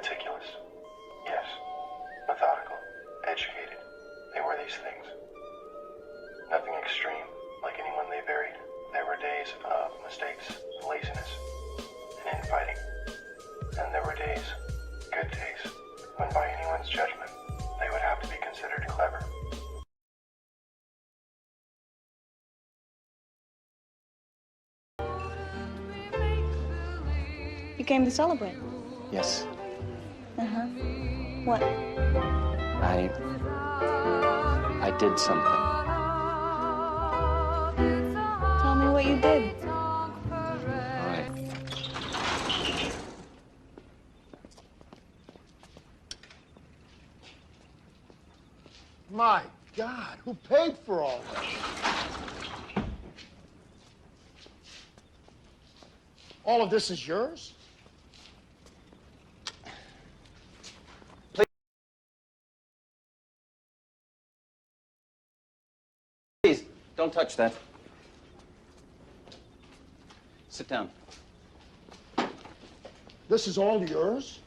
Meticulous. Yes. Methodical. Educated. They were these things. Nothing extreme, like anyone they buried. There were days of mistakes, laziness, and infighting. And there were days, good days, when by anyone's judgment, they would have to be considered clever. You came to celebrate? Yes. Uh-huh. What? I did something. Tell me what you did. All right. My God, who paid for all this? All of this is yours? Please, don't touch that. Sit down. This is all yours?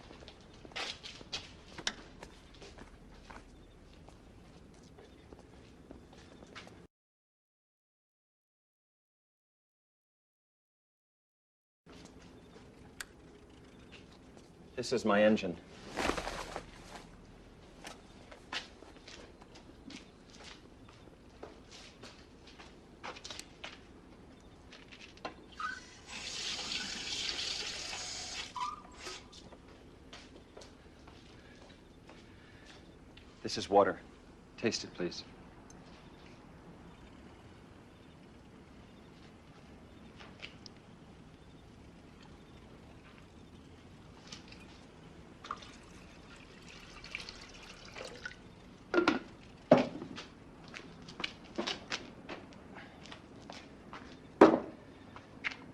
This is my engine. This is water. Taste it, please.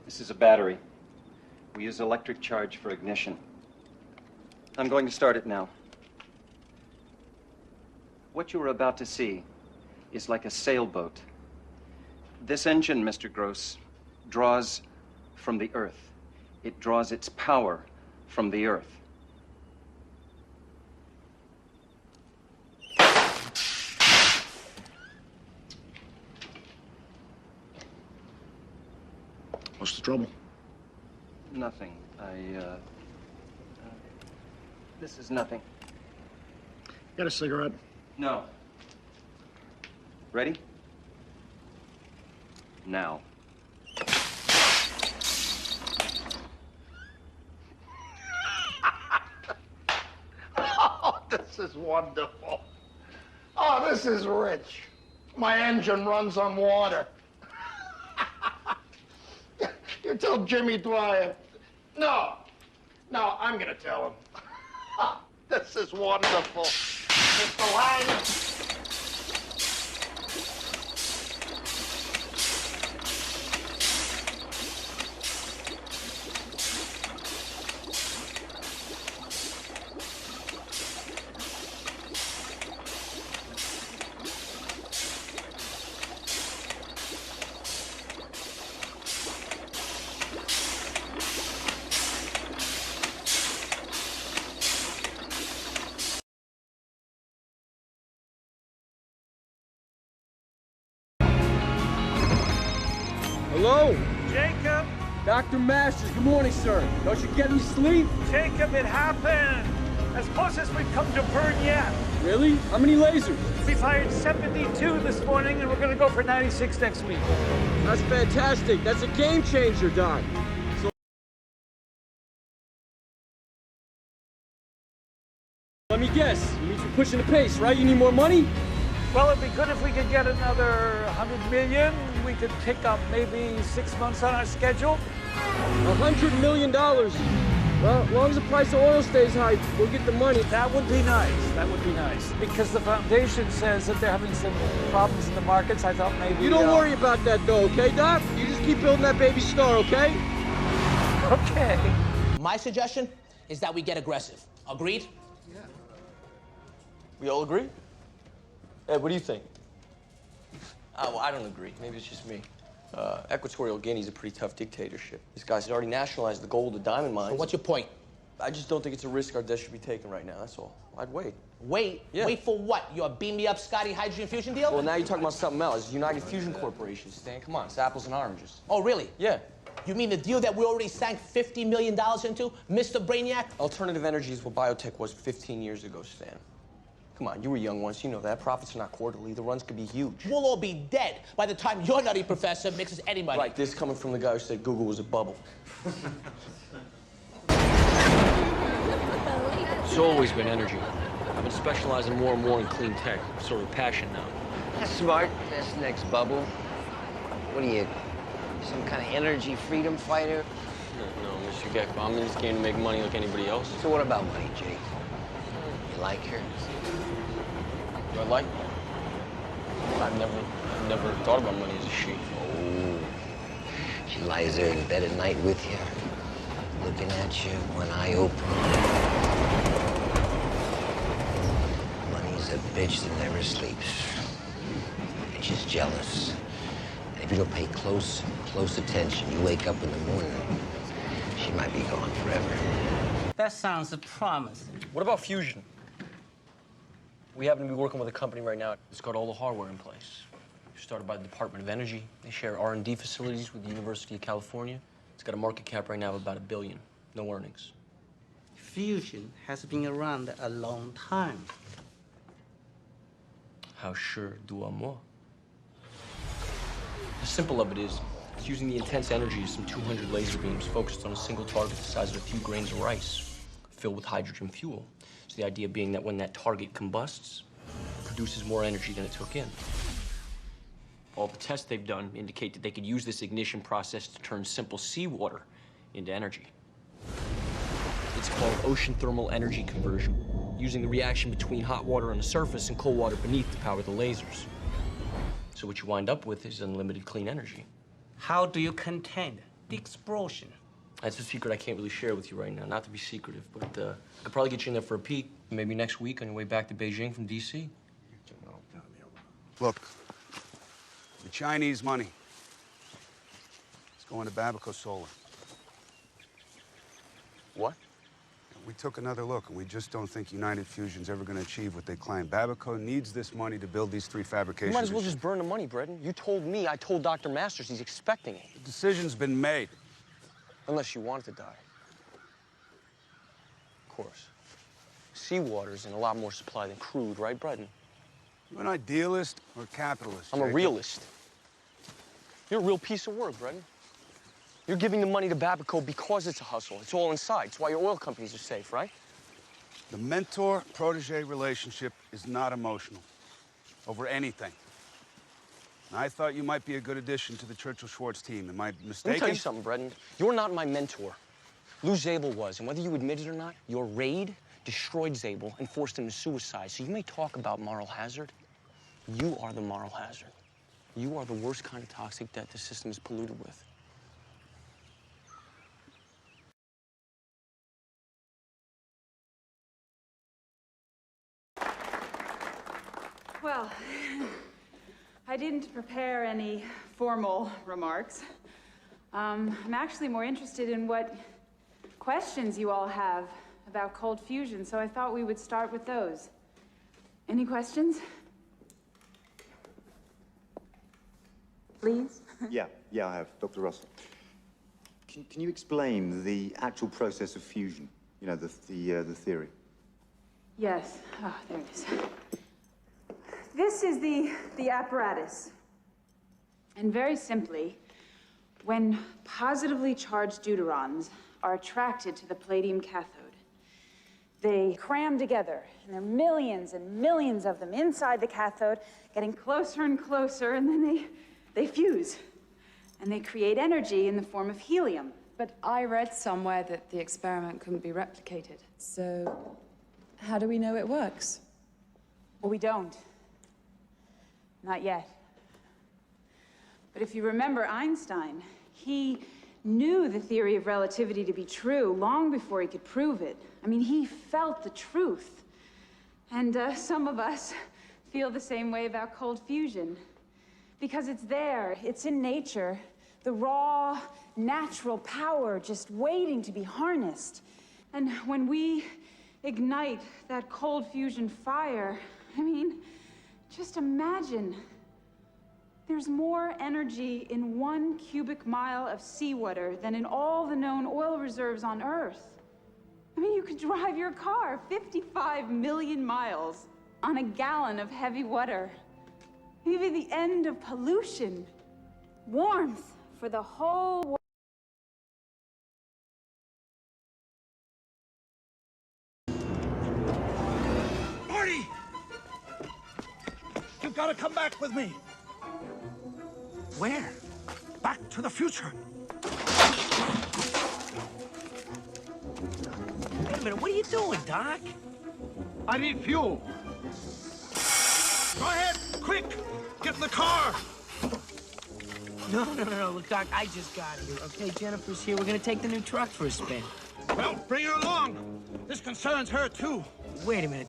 This is a battery. We use electric charge for ignition. I'm going to start it now. What you are about to see is like a sailboat. This engine, Mr. Gross, draws from the earth. It draws its power from the earth. What's the trouble? Nothing. This is nothing. Got a cigarette? No. Ready? Now. Oh, this is wonderful. Oh, this is rich. My engine runs on water. You tell Jimmy Dwyer. No, I'm gonna tell him. This is wonderful. Mr. Lang. Hello? Jacob! Dr. Masters, good morning, sir. Don't you get any sleep? Jacob, it happened! As close as we've come to burn yet. Really? How many lasers? We fired 72 this morning, and we're gonna go for 96 next week. That's fantastic. That's a game changer, Doc. So let me guess. You mean you're pushing the pace, right? You need more money? Well, it'd be good if we could get another 100 million. We could pick up maybe 6 months on our schedule. $100 million. Well, as long as the price of oil stays high, we'll get the money. That would be nice. That would be nice. Because the foundation says that they're having some problems in the markets. I thought maybe... You don't worry about that, though, okay, Doc? You just keep building that baby star, okay? Okay. My suggestion is that we get aggressive. Agreed? Yeah. We all agree? Ed, what do you think? Well, I don't agree. Maybe it's just me. Equatorial Guinea's a pretty tough dictatorship. This guy's already nationalized the gold, the diamond mines. So what's your point? I just don't think it's a risk our death should be taking right now, that's all. I'd wait. Wait? Yeah. Wait for what? Your beam me up Scotty hydrogen fusion deal? Well, now you're talking about something else. United Fusion Corporation, Stan. Come on, it's apples and oranges. Oh, really? Yeah. You mean the deal that we already sank $50 million into, Mr. Brainiac? Alternative energy is what biotech was 15 years ago, Stan. Come on, you were young once. You know that. Profits are not quarterly. The runs could be huge. We'll all be dead by the time your nutty professor mixes any money. Right, this coming from the guy who said Google was a bubble. It's always been energy. I've been specializing more and more in clean tech. Sort of a passion now. That's smart. That's the next bubble. What are you, some kind of energy freedom fighter? No, Mr. Gecko. I'm in this game to make money like anybody else. So what about money, Jake? You like her? Do I like her? I've never thought about money as a she. Oh, she lies there in bed at night with you, looking at you, one eye open. Money's a bitch that never sleeps. And she's jealous. And if you don't pay close attention, you wake up in the morning, she might be gone forever. That sounds promising. What about fusion? We happen to be working with a company right now that's got all the hardware in place. Started by the Department of Energy. They share R&D facilities with the University of California. It's got a market cap right now of about $1 billion. No earnings. Fusion has been around a long time. How sure do I more? The simple of it is, it's using the intense energy of some 200 laser beams focused on a single target the size of a few grains of rice, filled with hydrogen fuel. So the idea being that when that target combusts, it produces more energy than it took in. All the tests they've done indicate that they could use this ignition process to turn simple seawater into energy. It's called ocean thermal energy conversion, using the reaction between hot water on the surface and cold water beneath to power the lasers. So what you wind up with is unlimited clean energy. How do you contain the explosion? That's a secret I can't really share with you right now, not to be secretive, but I could probably get you in there for a peek, maybe next week on your way back to Beijing from DC. Look, the Chinese money is going to Babaco Solar. What? We took another look, and we just don't think United Fusion's ever going to achieve what they claim. Babaco needs this money to build these 3 fabrication You might as well machines. just burn the money, Bredden. You told me, I told Dr. Masters he's expecting it. The decision's been made. Unless you want it to die. Of course. Seawater's in a lot more supply than crude, right, Bredden? You an idealist or a capitalist? I'm a Jacob? realist. You're a real piece of work, Bredden. You're giving the money to Babaco because it's a hustle. It's all inside. It's why your oil companies are safe, right? The mentor-protege relationship is not emotional over anything. And I thought you might be a good addition to the Churchill-Schwartz team. Am I mistaken? Let me tell you something, Bredden. You're not my mentor. Lou Zabel was, and whether you admit it or not, your raid destroyed Zabel and forced him to suicide. So you may talk about moral hazard. You are the moral hazard. You are the worst kind of toxic that the system is polluted with. Well, I didn't prepare any formal remarks. I'm actually more interested in what questions you all have about cold fusion, so I thought we would start with those. Any questions? Please? Yeah, I have. Dr. Russell. Can you explain the actual process of fusion? You know, the theory. Yes. Oh, there it is. This is the apparatus. And very simply, when positively charged deuterons are attracted to the palladium cathode, they cram together, and there are millions and millions of them inside the cathode, getting closer and closer, and then they fuse. And they create energy in the form of helium. But I read somewhere that the experiment couldn't be replicated. So how do we know it works? Well, we don't. Not yet. But if you remember Einstein, he knew the theory of relativity to be true long before he could prove it. I mean, he felt the truth. And some of us feel the same way about cold fusion. Because it's there, it's in nature, the raw, natural power just waiting to be harnessed. And when we ignite that cold fusion fire, I mean, just imagine. There's more energy in 1 cubic mile of seawater than in all the known oil reserves on Earth. I mean, you could drive your car 55 million miles on a gallon of heavy water. Maybe the end of pollution. Warmth for the whole world. Marty! You've got to come back with me. Where? Back to the future. Wait a minute, what are you doing, Doc? I need fuel. Go ahead, quick! Get in the car! No. Look, Doc, I just got here, okay? Jennifer's here. We're gonna take the new truck for a spin. Well, bring her along. This concerns her, too. Wait a minute.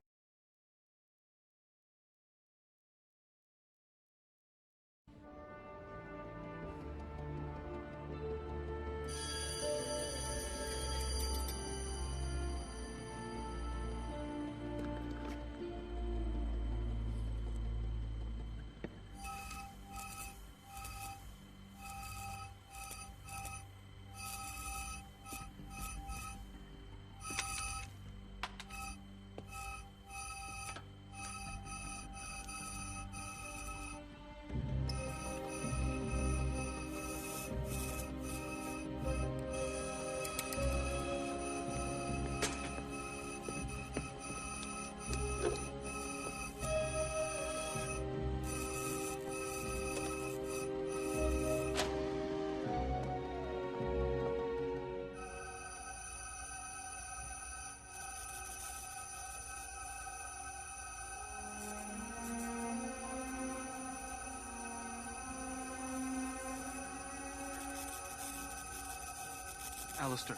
Alistair,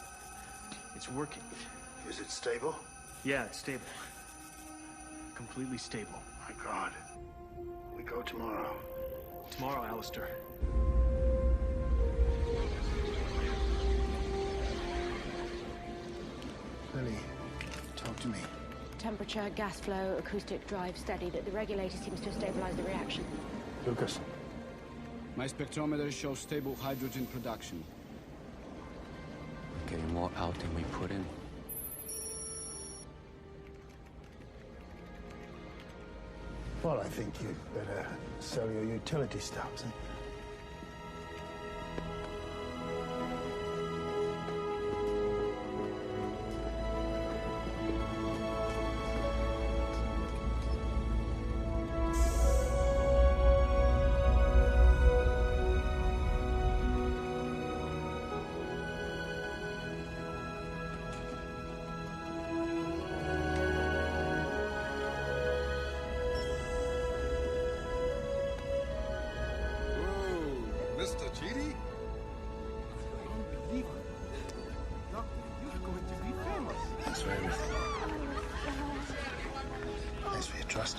it's working. Is it stable? Yeah, it's stable. Completely stable. My God. We go tomorrow. Tomorrow, Alistair. Lily, talk to me. Temperature, gas flow, acoustic drive steady. The regulator seems to have stabilized the reaction. Lucas. My spectrometer shows stable hydrogen production. We're getting more out than we put in. Well, I think you'd better sell your utility stubs. Mr. Chidi? Unbelievable. Doctor, you're going to be famous. Thanks for everything. Thanks for your trust.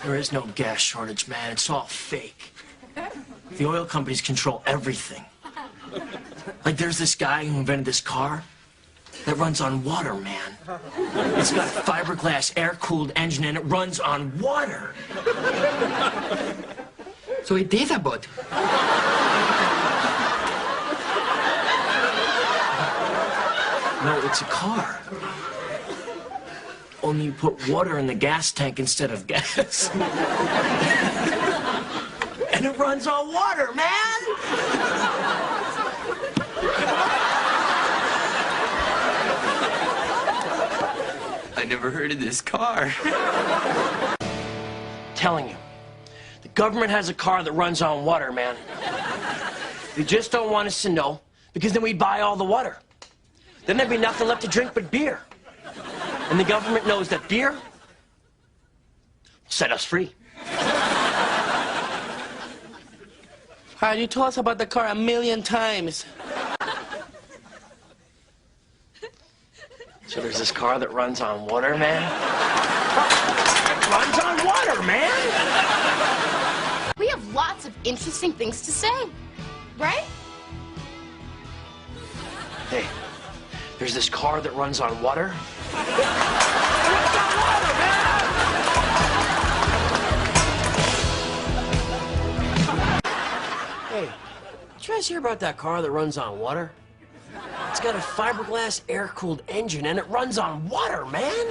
There is no gas shortage, man. It's all fake. The oil companies control everything. Like, there's this guy who invented this car that runs on water, man. It's got a fiberglass air-cooled engine and it runs on water. So he did about. No, it's a car. Only you put water in the gas tank instead of gas. And it runs on water, man! I never heard of this car. Telling you, the government has a car that runs on water, man. They just don't want us to know, because then we'd buy all the water. Then there'd be nothing left to drink but beer. And the government knows that beer will set us free. You told us about the car 1,000,000 times. So there's this car that runs on water, man? It runs on water, man! We have lots of interesting things to say, right? Hey, there's this car that runs on water. Hey, did you guys hear about that car that runs on water? It's got a fiberglass air-cooled engine and it runs on water, man!